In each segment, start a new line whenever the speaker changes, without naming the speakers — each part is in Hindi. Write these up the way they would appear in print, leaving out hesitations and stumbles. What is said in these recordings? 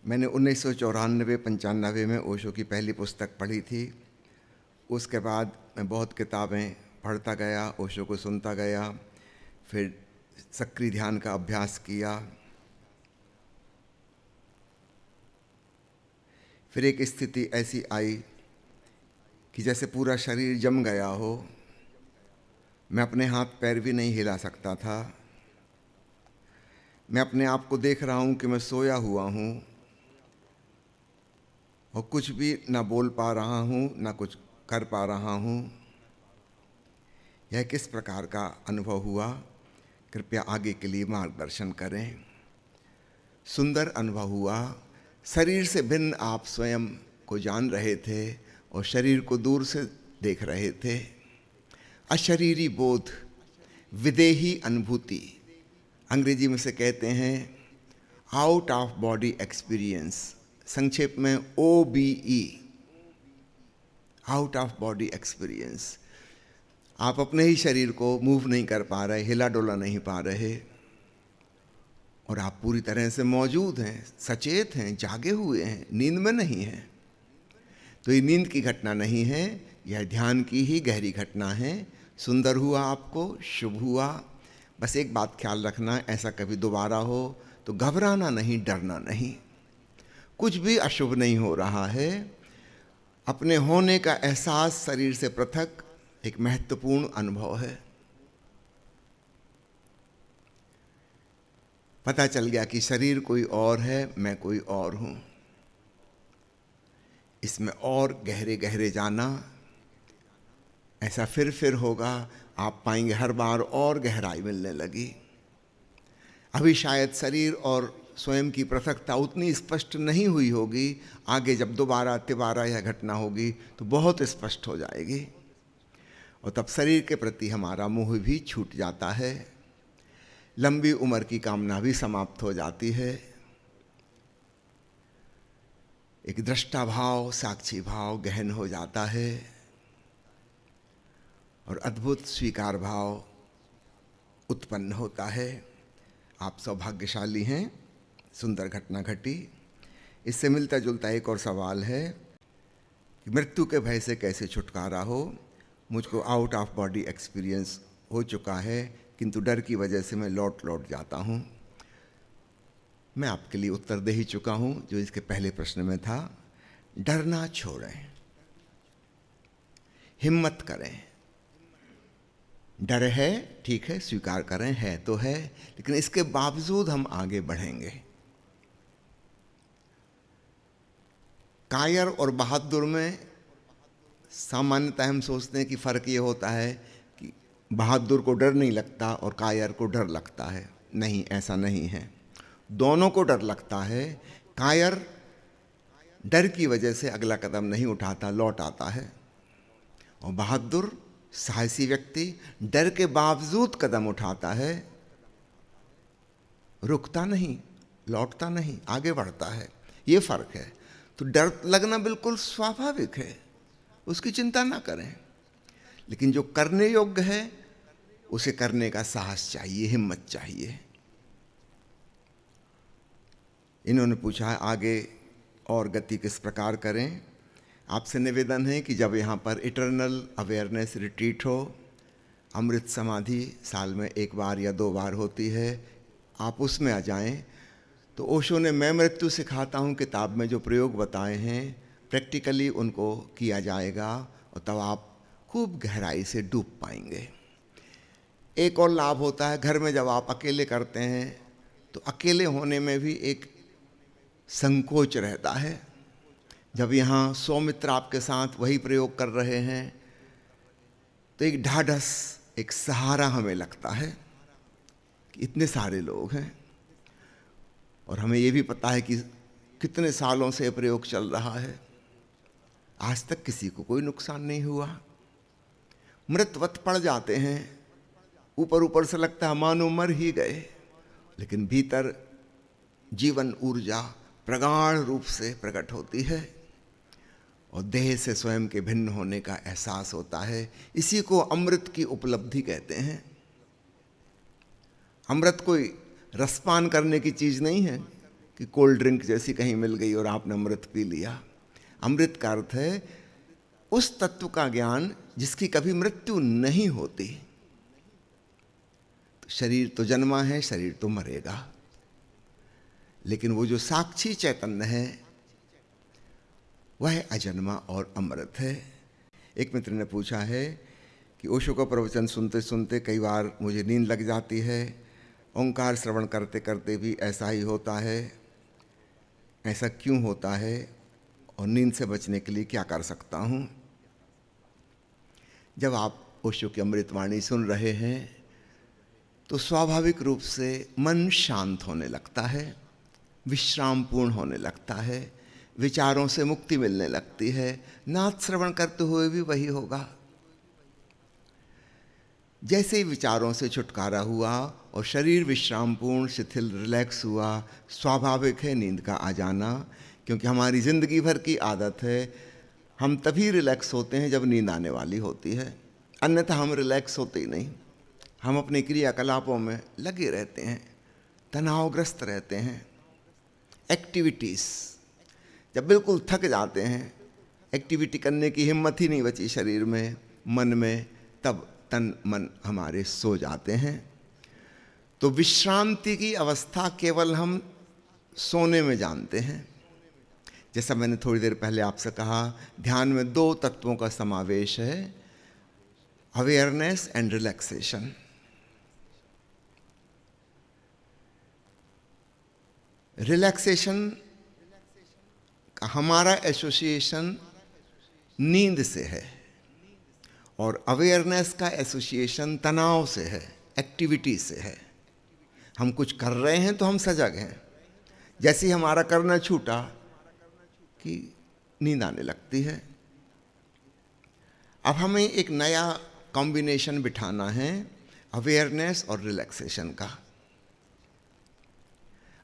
मैंने 1994-95 में ओशो की पहली पुस्तक पढ़ी थी। उसके बाद मैं बहुत किताबें पढ़ता गया, ओशो को सुनता गया, फिर सक्रिय ध्यान का अभ्यास किया। फिर एक स्थिति ऐसी आई कि जैसे पूरा शरीर जम गया हो, मैं अपने हाथ पैर भी नहीं हिला सकता था। मैं अपने आप को देख रहा हूँ कि मैं सोया हुआ हूँ और कुछ भी ना बोल पा रहा हूँ, ना कुछ कर पा रहा हूँ। यह किस प्रकार का अनुभव हुआ, कृपया आगे के लिए मार्गदर्शन करें। सुंदर अनुभव हुआ। शरीर से भिन्न आप स्वयं को जान रहे थे और शरीर को दूर से देख रहे थे। अशरीरी बोध, विदेही अनुभूति, अंग्रेजी में से कहते हैं आउट ऑफ बॉडी एक्सपीरियंस, संक्षेप में OBE, out of body experience. आप अपने ही शरीर को मूव नहीं कर पा रहे, हिला डोला नहीं पा रहे, और आप पूरी तरह से मौजूद हैं, सचेत हैं, जागे हुए हैं, नींद में नहीं हैं। तो ये नींद की घटना नहीं है, यह ध्यान की ही गहरी घटना है। सुंदर हुआ, आपको शुभ हुआ। बस एक बात ख्याल रखना, ऐसा कभी दोबारा हो तो घबराना नहीं, डरना नहीं। कुछ भी अशुभ नहीं हो रहा है। अपने होने का एहसास शरीर से पृथक एक महत्वपूर्ण अनुभव है। पता चल गया कि शरीर कोई और है, मैं कोई और हूँ। इसमें और गहरे गहरे जाना, ऐसा फिर होगा, आप पाएंगे हर बार और गहराई मिलने लगी। अभी शायद शरीर और स्वयं की पृथकता उतनी स्पष्ट नहीं हुई होगी, आगे जब दोबारा तिबारा यह घटना होगी तो बहुत स्पष्ट हो जाएगी, और तब शरीर के प्रति हमारा मोह भी छूट जाता है। लंबी उम्र की कामना भी समाप्त हो जाती है। एक दृष्टा भाव, साक्षी भाव गहन हो जाता है, और अद्भुत स्वीकार भाव उत्पन्न होता है। आप सौभाग्यशाली हैं, सुंदर घटना घटी। इससे मिलता जुलता एक और सवाल है कि मृत्यु के भय से कैसे छुटकारा हो। मुझको आउट ऑफ बॉडी एक्सपीरियंस हो चुका है, किंतु डर की वजह से मैं लौट जाता हूँ। मैं आपके लिए उत्तर दे ही चुका हूँ जो इसके पहले प्रश्न में था। डरना छोड़ें, हिम्मत करें। डर है, ठीक है, स्वीकार करें, है तो है, लेकिन इसके बावजूद हम आगे बढ़ेंगे। कायर और बहादुर में सामान्यतः हम सोचते हैं कि फ़र्क ये होता है कि बहादुर को डर नहीं लगता और कायर को डर लगता है। नहीं, ऐसा नहीं है, दोनों को डर लगता है। कायर डर की वजह से अगला कदम नहीं उठाता, लौट आता है, और बहादुर साहसी व्यक्ति डर के बावजूद कदम उठाता है, रुकता नहीं, लौटता नहीं, आगे बढ़ता है। ये फर्क है। तो डर लगना बिल्कुल स्वाभाविक है, उसकी चिंता ना करें, लेकिन जो करने योग्य है उसे करने का साहस चाहिए, हिम्मत चाहिए। इन्होंने पूछा है आगे और गति किस प्रकार करें। आपसे निवेदन है कि जब यहाँ पर इटर्नल अवेयरनेस रिट्रीट हो, अमृत समाधि साल में 1 बार या 2 बार होती है, आप उसमें आ जाएं। तो ओशो ने मैं मृत्यु सिखाता हूँ किताब में जो प्रयोग बताए हैं, प्रैक्टिकली उनको किया जाएगा, और तब आप खूब गहराई से डूब पाएंगे। एक और लाभ होता है, घर में जब आप अकेले करते हैं तो अकेले होने में भी एक संकोच रहता है। जब यहाँ 100 मित्र आपके साथ वही प्रयोग कर रहे हैं तो एक ढाढ़स, एक सहारा हमें लगता है कि इतने सारे लोग हैं, और हमें ये भी पता है कि कितने सालों से प्रयोग चल रहा है, आज तक किसी को कोई नुकसान नहीं हुआ। मृतवत पड़ जाते हैं, ऊपर ऊपर से लगता है मानो मर ही गए, लेकिन भीतर जीवन ऊर्जा प्रगाढ़ रूप से प्रकट होती है, और देह से स्वयं के भिन्न होने का एहसास होता है। इसी को अमृत की उपलब्धि कहते हैं। अमृत कोई रसपान करने की चीज़ नहीं है, कि कोल्ड ड्रिंक जैसी कहीं मिल गई और आपने अमृत पी लिया। अमृत का अर्थ है उस तत्व का ज्ञान जिसकी कभी मृत्यु नहीं होती। शरीर तो जन्मा है, शरीर तो मरेगा, लेकिन वो जो साक्षी चैतन्य है वह अजन्मा और अमृत है। एक मित्र ने पूछा है कि ओशो का प्रवचन सुनते सुनते कई बार मुझे नींद लग जाती है, ओंकार श्रवण करते करते भी ऐसा ही होता है, ऐसा क्यों होता है और नींद से बचने के लिए क्या कर सकता हूँ? जब आप ओशो की अमृतवाणी सुन रहे हैं तो स्वाभाविक रूप से मन शांत होने लगता है, विश्रामपूर्ण होने लगता है, विचारों से मुक्ति मिलने लगती है। नाथ श्रवण करते हुए भी वही होगा। जैसे ही विचारों से छुटकारा हुआ और शरीर विश्रामपूर्ण शिथिल रिलैक्स हुआ, स्वाभाविक है नींद का आ जाना, क्योंकि हमारी ज़िंदगी भर की आदत है हम तभी रिलैक्स होते हैं जब नींद आने वाली होती है, अन्यथा हम रिलैक्स होते ही नहीं। हम अपने क्रियाकलापों में लगे रहते हैं, तनावग्रस्त रहते हैं। एक्टिविटीज़ जब बिल्कुल थक जाते हैं, एक्टिविटी करने की हिम्मत ही नहीं बची शरीर में, मन में, तब तन मन हमारे सो जाते हैं। तो विश्रांति की अवस्था केवल हम सोने में जानते हैं। जैसा मैंने थोड़ी देर पहले आपसे कहा, ध्यान में 2 तत्वों का समावेश है, अवेयरनेस एंड रिलैक्सेशन। रिलैक्सेशन का हमारा एसोसिएशन नींद से है और अवेयरनेस का एसोसिएशन तनाव से है, एक्टिविटी से है। हम कुछ कर रहे हैं तो हम सजग हैं, जैसे ही हमारा करना छूटा कि नींद आने लगती है। अब हमें एक नया कॉम्बिनेशन बिठाना है अवेयरनेस और रिलैक्सेशन का।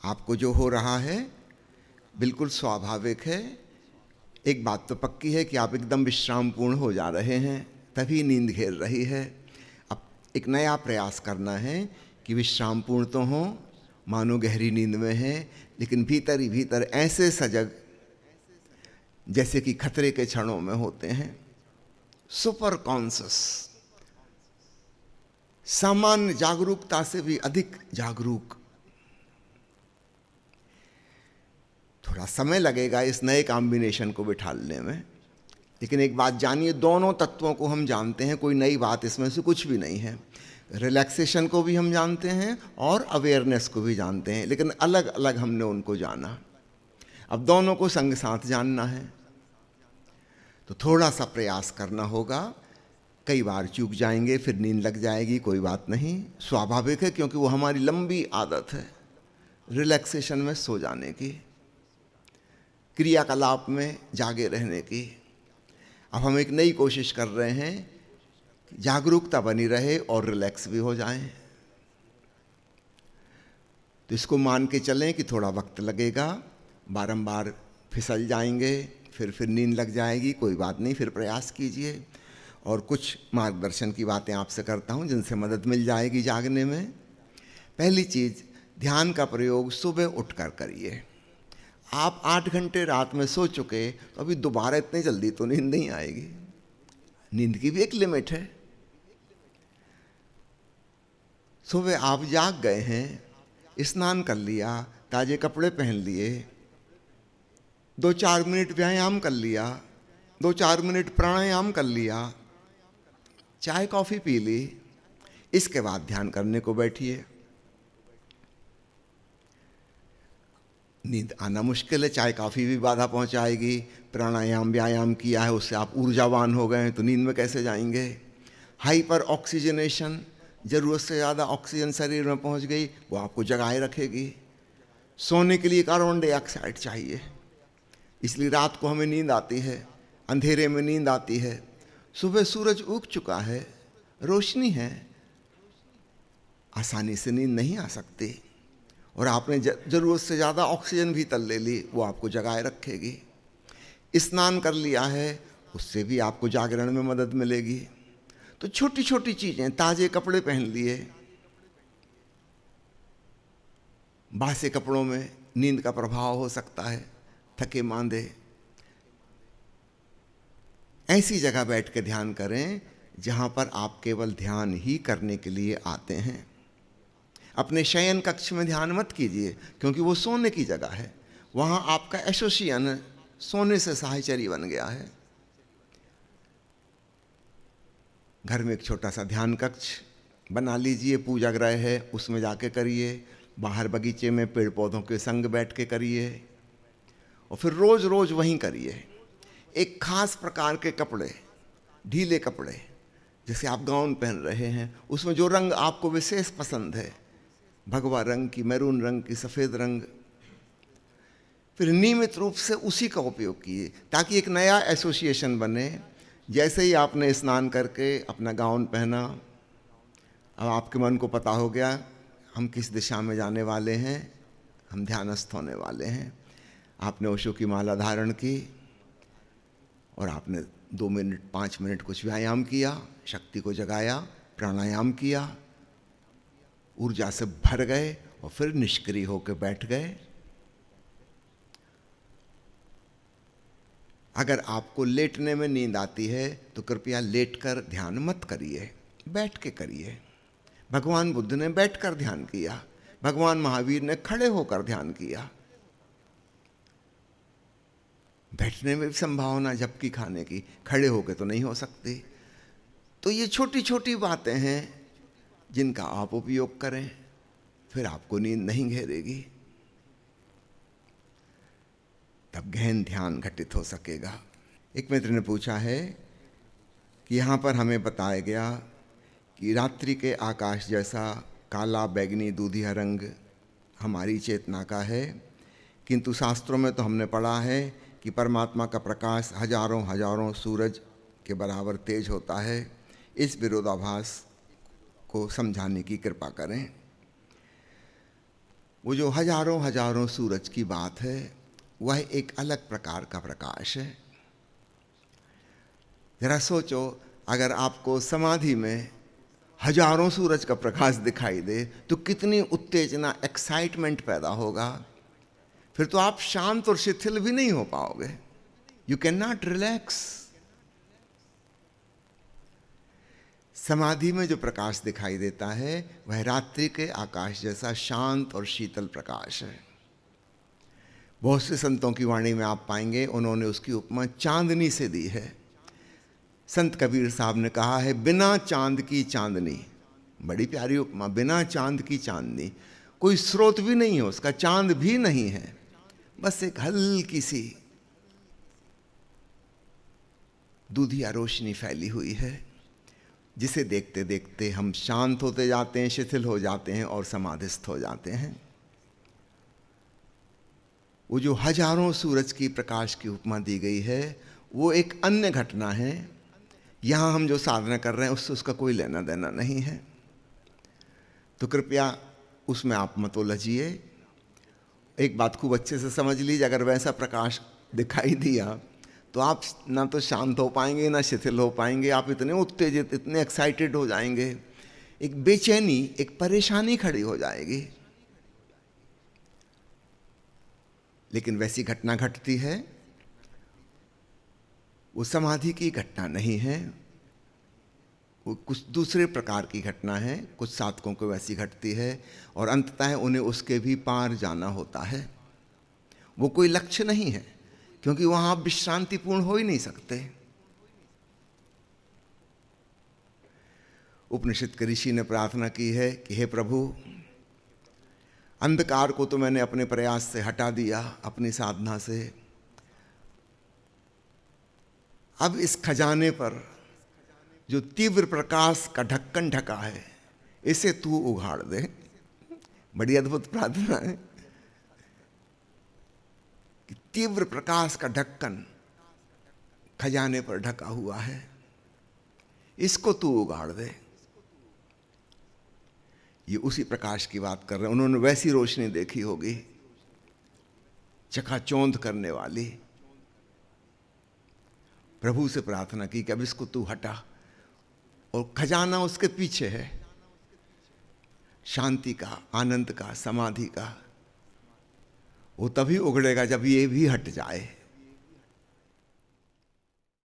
आपको जो हो रहा है बिल्कुल स्वाभाविक है। एक बात तो पक्की है कि आप एकदम विश्रामपूर्ण हो जा रहे हैं, तभी नींद घेर रही है। अब एक नया प्रयास करना है कि विश्रामपूर्ण तो हो, मानो गहरी नींद में है, लेकिन भीतर ही भीतर ऐसे सजग जैसे कि खतरे के क्षणों में होते हैं। सुपर कॉन्शस, सामान्य जागरूकता से भी अधिक जागरूक। थोड़ा समय लगेगा इस नए कॉम्बिनेशन को बिठाने में, लेकिन एक बात जानिए, दोनों तत्वों को हम जानते हैं, कोई नई बात इसमें से कुछ भी नहीं है। रिलैक्सेशन को भी हम जानते हैं और अवेयरनेस को भी जानते हैं, लेकिन अलग अलग हमने उनको जाना। अब दोनों को संग साथ जानना है तो थोड़ा सा प्रयास करना होगा। कई बार चूक जाएंगे, फिर नींद लग जाएगी, कोई बात नहीं, स्वाभाविक है, क्योंकि वो हमारी लंबी आदत है रिलैक्सेशन में सो जाने की, क्रियाकलाप में जागे रहने की। अब हम एक नई कोशिश कर रहे हैं कि जागरूकता बनी रहे और रिलैक्स भी हो जाएं। तो इसको मान के चलें कि थोड़ा वक्त लगेगा, बारंबार फिसल जाएंगे, फिर नींद लग जाएगी, कोई बात नहीं, फिर प्रयास कीजिए। और कुछ मार्गदर्शन की बातें आपसे करता हूं जिनसे मदद मिल जाएगी जागने में। पहली चीज़, ध्यान का प्रयोग सुबह उठकर करिए। आप 8 घंटे रात में सो चुके तो अभी दोबारा इतनी जल्दी तो नींद नहीं आएगी। नींद की भी एक लिमिट है। सुबह आप जाग गए हैं, स्नान कर लिया, ताजे कपड़े पहन लिए, 2-4 मिनट व्यायाम कर लिया, 2-4 मिनट प्राणायाम कर लिया, चाय कॉफ़ी पी ली, इसके बाद ध्यान करने को बैठिए। नींद आना मुश्किल है, चाय कॉफ़ी भी बाधा पहुंचाएगी। प्राणायाम व्यायाम किया है, उससे आप ऊर्जावान हो गए हैं, तो नींद में कैसे जाएंगे? हाइपर ऑक्सीजनेशन, ज़रूरत से ज़्यादा ऑक्सीजन शरीर में पहुंच गई, वो आपको जगाए रखेगी। सोने के लिए कार्बन डाइऑक्साइड चाहिए, इसलिए रात को हमें नींद आती है, अंधेरे में नींद आती है। सुबह सूरज उग चुका है, रोशनी है, आसानी से नींद नहीं आ सकती। और आपने ज़रूरत से ज़्यादा ऑक्सीजन भीतर ले ली, वो आपको जगाए रखेगी। स्नान कर लिया है, उससे भी आपको जागरण में मदद मिलेगी। तो छोटी छोटी चीज़ें, ताज़े कपड़े पहन लिए, बासे कपड़ों में नींद का प्रभाव हो सकता है, थके मांदे। ऐसी जगह बैठ के ध्यान करें जहाँ पर आप केवल ध्यान ही करने के लिए आते हैं। अपने शयन कक्ष में ध्यान मत कीजिए, क्योंकि वो सोने की जगह है। वहाँ आपका एसोसिएशन सोने से साहचर्य बन गया है। घर में एक छोटा सा ध्यान कक्ष बना लीजिए, पूजा गृह है, उसमें जाके करिए। बाहर बगीचे में पेड़ पौधों के संग बैठ के करिए, और फिर रोज रोज वहीं करिए। एक खास प्रकार के कपड़े, ढीले कपड़े, जैसे आप गाउन पहन रहे हैं, उसमें जो रंग आपको विशेष पसंद है, भगवा रंग की, मैरून रंग की, सफ़ेद रंग, फिर नियमित रूप से उसी का उपयोग कीजिए, ताकि एक नया एसोसिएशन बने। जैसे ही आपने स्नान करके अपना गाउन पहना, अब आपके मन को पता हो गया हम किस दिशा में जाने वाले हैं, हम ध्यानस्थ होने वाले हैं। आपने ओशो की माला धारण की और आपने 2 मिनट 5 मिनट कुछ व्यायाम किया, शक्ति को जगाया, प्राणायाम किया, ऊर्जा से भर गए और फिर निष्क्रिय होकर बैठ गए। अगर आपको लेटने में नींद आती है तो कृपया लेटकर ध्यान मत करिए, बैठ के करिए। भगवान बुद्ध ने बैठकर ध्यान किया, भगवान महावीर ने खड़े होकर ध्यान किया। बैठने में भी संभावना झपकी खाने की, खड़े होकर तो नहीं हो सकती। तो ये छोटी छोटी बातें हैं जिनका आप उपयोग करें, फिर आपको नींद नहीं घेरेगी, तब गहन ध्यान घटित हो सकेगा। एक मित्र ने पूछा है कि यहाँ पर हमें बताया गया कि रात्रि के आकाश जैसा काला बैगनी दूधिया रंग हमारी चेतना का है, किंतु शास्त्रों में तो हमने पढ़ा है कि परमात्मा का प्रकाश हजारों हजारों सूरज के बराबर तेज होता है। इस विरोधाभास को समझाने की कृपा करें। वो जो हजारों हजारों सूरज की बात है, वह एक अलग प्रकार का प्रकाश है। जरा सोचो, अगर आपको समाधि में हजारों सूरज का प्रकाश दिखाई दे तो कितनी उत्तेजना, एक्साइटमेंट पैदा होगा। फिर तो आप शांत और शिथिल भी नहीं हो पाओगे। You can not relax. समाधि में जो प्रकाश दिखाई देता है वह रात्रि के आकाश जैसा शांत और शीतल प्रकाश है। बहुत से संतों की वाणी में आप पाएंगे उन्होंने उसकी उपमा चांदनी से दी है। संत कबीर साहब ने कहा है, बिना चांद की चांदनी। बड़ी प्यारी उपमा, बिना चांद की चांदनी। कोई स्रोत भी नहीं है उसका, चांद भी नहीं है, बस एक हल्की सी दूधिया रोशनी फैली हुई है, जिसे देखते देखते हम शांत होते जाते हैं, शिथिल हो जाते हैं और समाधिस्थ हो जाते हैं। वो जो हजारों सूरज की प्रकाश की उपमा दी गई है वो एक अन्य घटना है। यहाँ हम जो साधना कर रहे हैं उससे उसका कोई लेना देना नहीं है, तो कृपया उसमें आप मत उलझिए। एक बात खूब अच्छे से समझ लीजिए, अगर वैसा प्रकाश दिखाई दिया तो आप ना तो शांत हो पाएंगे ना शिथिल हो पाएंगे। आप इतने उत्तेजित, इतने एक्साइटेड हो जाएंगे, एक बेचैनी, एक परेशानी खड़ी हो जाएगी। लेकिन वैसी घटना घटती है, वो समाधि की घटना नहीं है, वो कुछ दूसरे प्रकार की घटना है। कुछ साधकों को वैसी घटती है और अंततः उन्हें उसके भी पार जाना होता है। वो कोई लक्ष्य नहीं है, क्योंकि वहां आप विश्रांतिपूर्ण हो ही नहीं सकते। उपनिषद के ऋषि ने प्रार्थना की है कि हे प्रभु, अंधकार को तो मैंने अपने प्रयास से हटा दिया, अपनी साधना से। अब इस खजाने पर जो तीव्र प्रकाश का ढक्कन ढका है, इसे तू उघाड़ दे। बड़ी अद्भुत प्रार्थना है कि तीव्र प्रकाश का ढक्कन खजाने पर ढका हुआ है, इसको तू उघाड़ दे। ये उसी प्रकाश की बात कर रहे हैं। उन्होंने वैसी रोशनी देखी होगी, चकाचौंध करने वाली। प्रभु से प्रार्थना की कि अब इसको तू हटा, और खजाना उसके पीछे है, शांति का, आनंद का, समाधि का। वो तभी उगड़ेगा जब ये भी हट जाए।